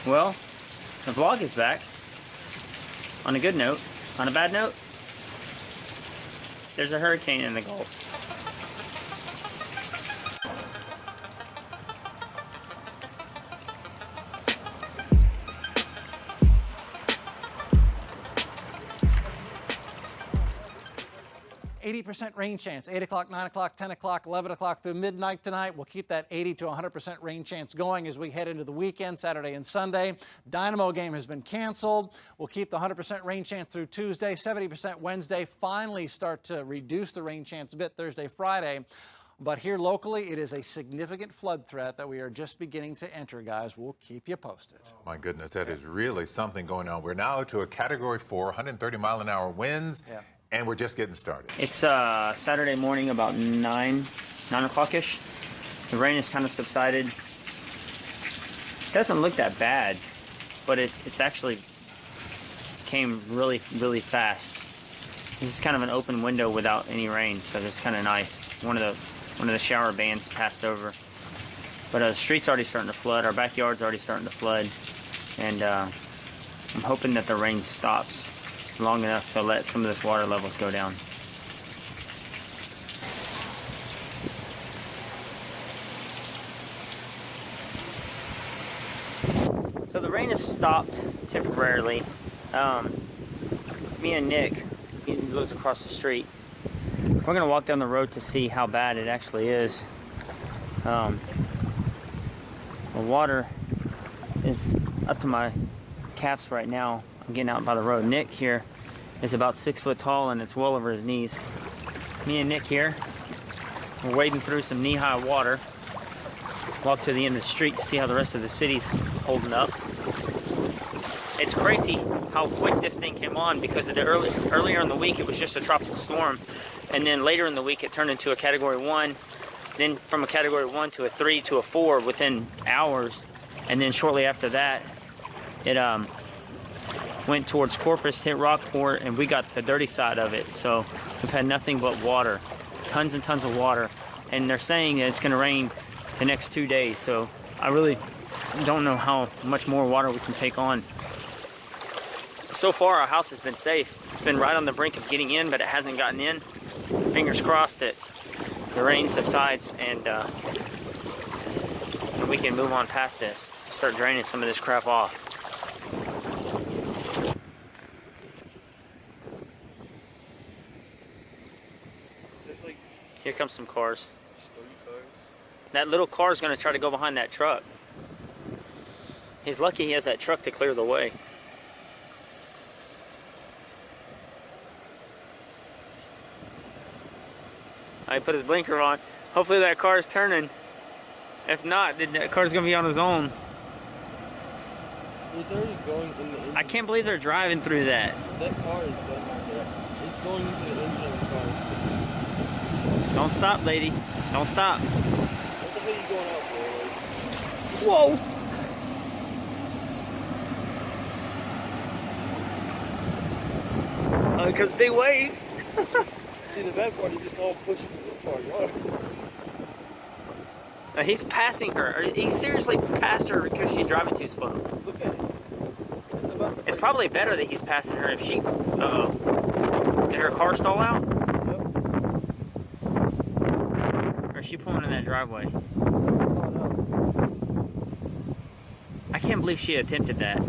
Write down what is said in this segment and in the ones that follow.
Well, the vlog is back. On a good note. On a bad note, there's a hurricane in the Gulf. 80% rain chance, 8 o'clock, 9 o'clock, 10 o'clock, 11 o'clock through midnight tonight. We'll keep that 80 to 100% rain chance going as we head into the weekend, Saturday and Sunday. Dynamo game has been canceled. We'll keep the 100% rain chance through Tuesday, 70% Wednesday. Finally start to reduce the rain chance a bit Thursday, Friday. But here locally, it is a significant flood threat that we are just beginning to enter, guys. We'll keep you posted. Oh, my goodness, that is really something going on. We're now to a Category 4, 130-mile-an-hour winds. Yeah. And we're just getting started. It's Saturday morning about 9 o'clock-ish. The rain has kind of subsided. It doesn't look that bad, but it's actually came really, really fast. This is kind of an open window without any rain, so that's kind of nice. One of the shower bands passed over. But the street's already starting to flood. Our backyard's already starting to flood. And I'm hoping that the rain stops long enough to let some of this water levels go down. So the rain has stopped temporarily. Me and Nick, he lives across the street, we're gonna walk down the road to see how bad it actually is. The water is up to my calves right now. I'm getting out by the road. Nick here is about 6 foot tall and it's well over his knees. Me and Nick here, we're wading through some knee-high water. Walk to the end of the street to see how the rest of the city's holding up. It's crazy how quick this thing came on because of the earlier in the week it was just a tropical storm, and then later in the week it turned into a Category 1, then from a Category 1 to a 3 to a 4 within hours, and then shortly after that it went towards Corpus, hit Rockport, and we got the dirty side of it. So we've had nothing but water, tons and tons of water, and they're saying that it's going to rain the next 2 days. So I really don't know how much more water we can take on. So far our house has been safe. It's been right on the brink of getting in, but it hasn't gotten in. Fingers crossed that the rain subsides and we can move on past this, start draining some of this crap off. Here comes some cars. That little car is going to try to go behind that truck. He's lucky he has that truck to clear the way. I put his blinker on. Hopefully that car is turning. If not, then that car's going to be on his own. It's already going in the engine. I can't believe they're driving through that. That car is done right there. It's going into the engine of the car. Don't stop, lady. Don't stop. What the hell are you going out for? Whoa! Because big waves. See, the bad part is it's all pushed into our yard. He's passing her. He seriously passed her because she's driving too slow. Look at it. It's probably better that he's passing her if she... Uh-oh. Did her car stall out? Or is she pulling in that driveway? I can't believe she attempted that.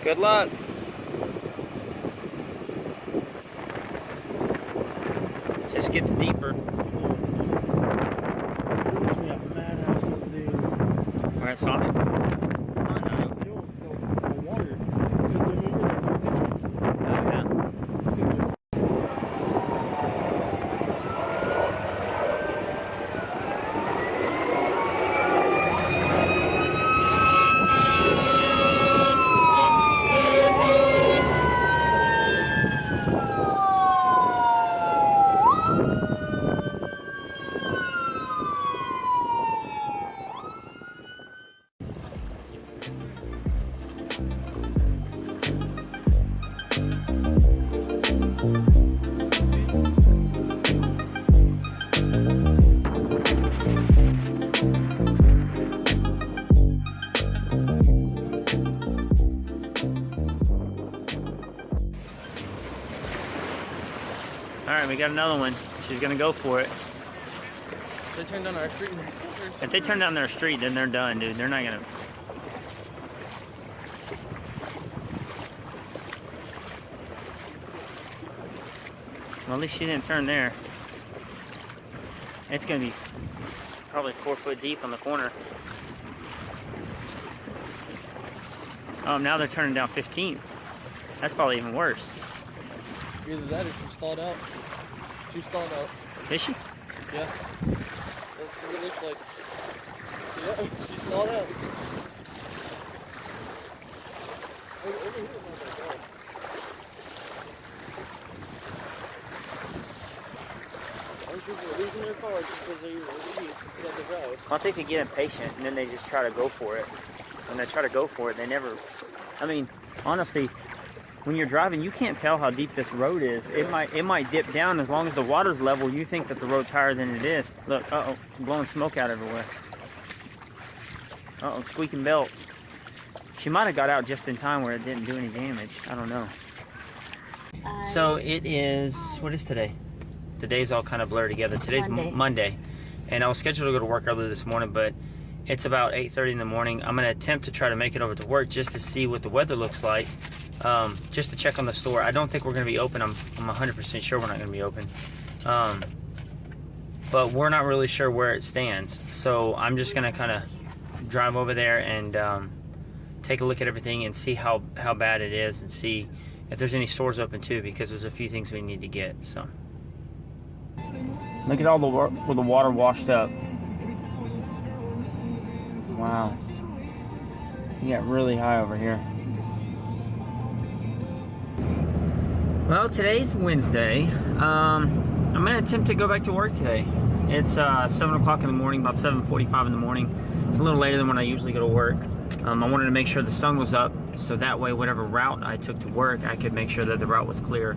Good luck. Just gets deeper. We're at Sonic. we got another one. She's gonna go for it. They turned down our street. If they turn down their street, then they're done, dude. They're not gonna. Well, at least she didn't turn there. It's gonna be probably 4 foot deep on the corner. Oh, now they're turning down 15. That's probably even worse. Either that or she stalled out. She stalled out. Is she? Yeah. That's what it looks like. Yeah, she stalled out. Over here, oh my God. I'm sure they're losing their car just because they put out the drive. Well, I think they get impatient and then they just try to go for it. When they try to go for it, they never. I mean, honestly, when you're driving, you can't tell how deep this road is. It might dip down. As long as the water's level, you think that the road's higher than it is. Look, uh-oh, blowing smoke out everywhere. Uh-oh, squeaking belts. She might have got out just in time where it didn't do any damage. I don't know. So it is, what is today? The days all kind of blur together. Today's Monday. And I was scheduled to go to work early this morning, but it's about 8:30 in the morning. I'm going to attempt to try to make it over to work just to see what the weather looks like. Just to check on the store. I don't think we're going to be open. I'm 100% sure we're not going to be open. But we're not really sure where it stands. So I'm just going to kind of drive over there and take a look at everything and see how bad it is and see if there's any stores open too, because there's a few things we need to get. So look at all where the water washed up. Wow. You got really high over here. Well, today's Wednesday. I'm going to attempt to go back to work today. It's 7 o'clock in the morning, about 7:45 in the morning. It's a little later than when I usually go to work. I wanted to make sure the sun was up, so that way whatever route I took to work, I could make sure that the route was clear.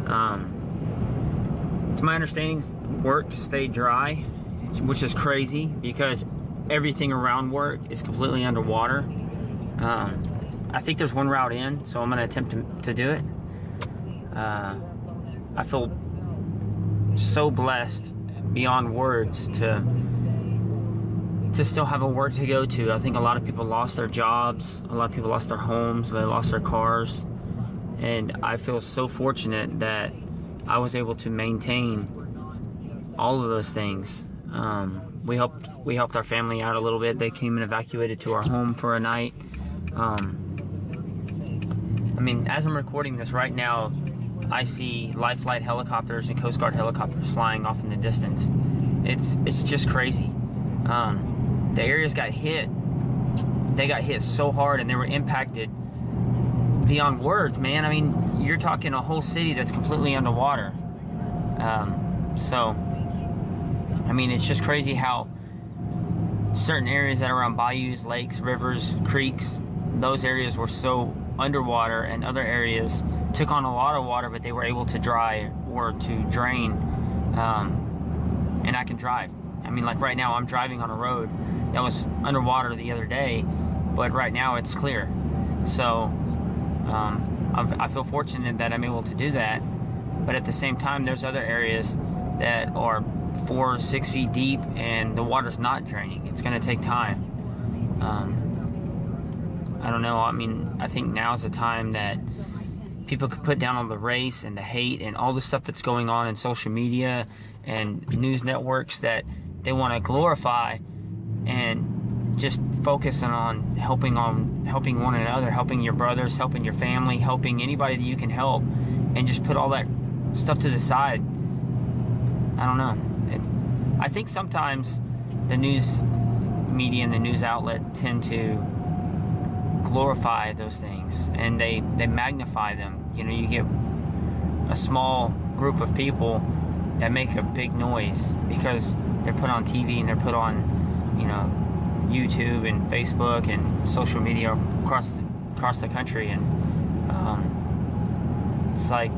To my understanding, work stayed dry, which is crazy because everything around work is completely underwater. I think there's one route in, so I'm going to attempt to do it. I feel so blessed beyond words to still have a work to go to. I think a lot of people lost their jobs, a lot of people lost their homes, they lost their cars, and I feel so fortunate that I was able to maintain all of those things. We helped our family out a little bit. They came and evacuated to our home for a night. I mean, as I'm recording this right now, I see life flight helicopters and Coast Guard helicopters flying off in the distance. It's just crazy. The areas got hit. They got hit so hard and they were impacted beyond words, man. I mean, you're talking a whole city that's completely underwater. So, I mean, it's just crazy how certain areas that are around bayous, lakes, rivers, creeks, those areas were so underwater, and other areas took on a lot of water, but they were able to dry or to drain. And I can drive. I mean, like right now, I'm driving on a road that was underwater the other day, but right now it's clear. So I feel fortunate that I'm able to do that. But at the same time, there's other areas that are 4 or 6 feet deep and the water's not draining. It's going to take time. I don't know. I mean, I think now's the time that people could put down all the race and the hate and all the stuff that's going on in social media and news networks that they want to glorify, and just focusing on helping one another, helping your brothers, helping your family, helping anybody that you can help, and just put all that stuff to the side. I don't know. I think sometimes the news media and the news outlet tend to glorify those things, and they magnify them. You know, you get a small group of people that make a big noise because they're put on TV and they're put on, you know, YouTube and Facebook and social media across the country, and it's like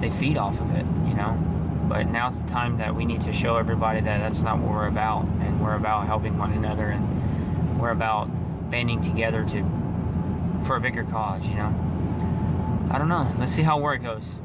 they feed off of it, you know. But now's the time that we need to show everybody that that's not what we're about, and we're about helping one another, and we're about banding together for a bigger cause, you know. I don't know. Let's see how work goes.